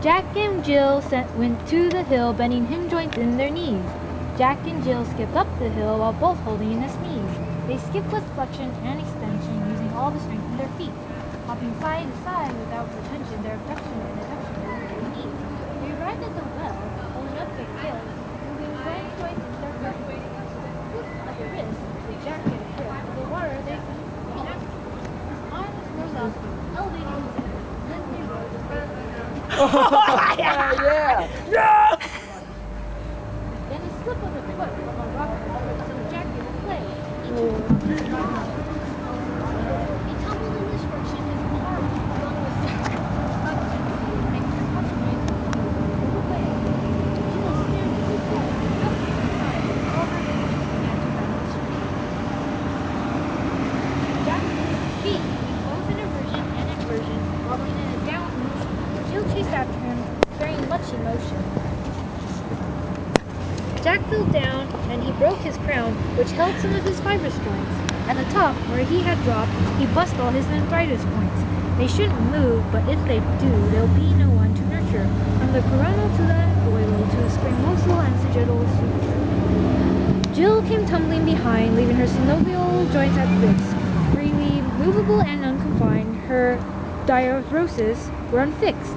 Jack and Jill went to the hill, bending hinge joints in their knees. Jack and Jill skipped up the hill while both holding in the sneeze. They skipped with flexion and extension, using all the strength in their feet, hopping side to side without pretension, their abduction and adduction were very neat. They arrived at the well, pulling up their pails, moving flying joints in their feet. With a wrist, the Jack get a grip of the water they could beat. His arms rose up, elevating his head. Then they rose and faced Yeah! Then a slip of the foot from a rock so Jack could play. Each of them he tumbled in this friction, his arm flung with and kept touching it away. Jill stared at his head, up to the side, and all her legs began to run the street. Jack moved his feet, both in aversion and inversion, walking in a down motion. Jill chased after him, very much emotion. Jack fell down, and he broke his crown, which held some of his fibrous joints. At the top, where he had dropped, he bust all his arthritis points. They shouldn't move, but if they do, there'll be no one to nurture. From the coronal to the boilo to the squamosal and sagittal suture. Jill came tumbling behind, leaving her synovial joints at risk. Freely movable and unconfined, her diaphroses were unfixed.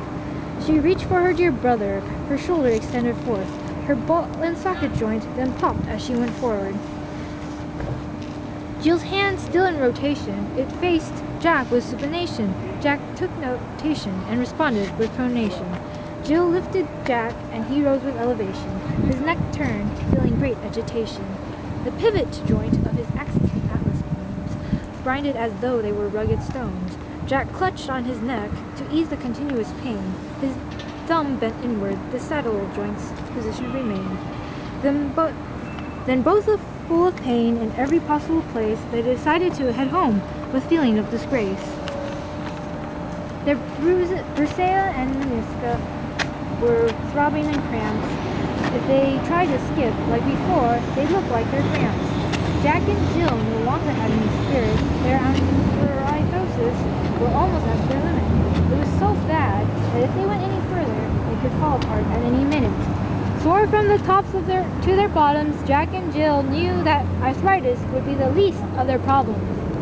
She reached for her dear brother, her shoulder extended forth. Her ball and socket joint then popped as she went forward. Jill's hand still in rotation, it faced Jack with supination. Jack took notation and responded with pronation. Jill lifted Jack and he rose with elevation. His neck turned, feeling great agitation. The pivot joint of his axis and atlas bones grinded as though they were rugged stones. Jack clutched on his neck to ease the continuous pain. His thumb bent inward, the saddle joint's position remained. Then both full of pain in every possible place, they decided to head home with feeling of disgrace. Their bursa and menisca were throbbing and cramps. If they tried to skip like before, they looked like their cramps. Jack and Jill no longer had any spirit. Their anthrosis were almost at their limit. It was so bad that if they went any further, they could fall apart at any minute. Sore from the tops of to their bottoms, Jack and Jill knew that arthritis would be the least of their problems.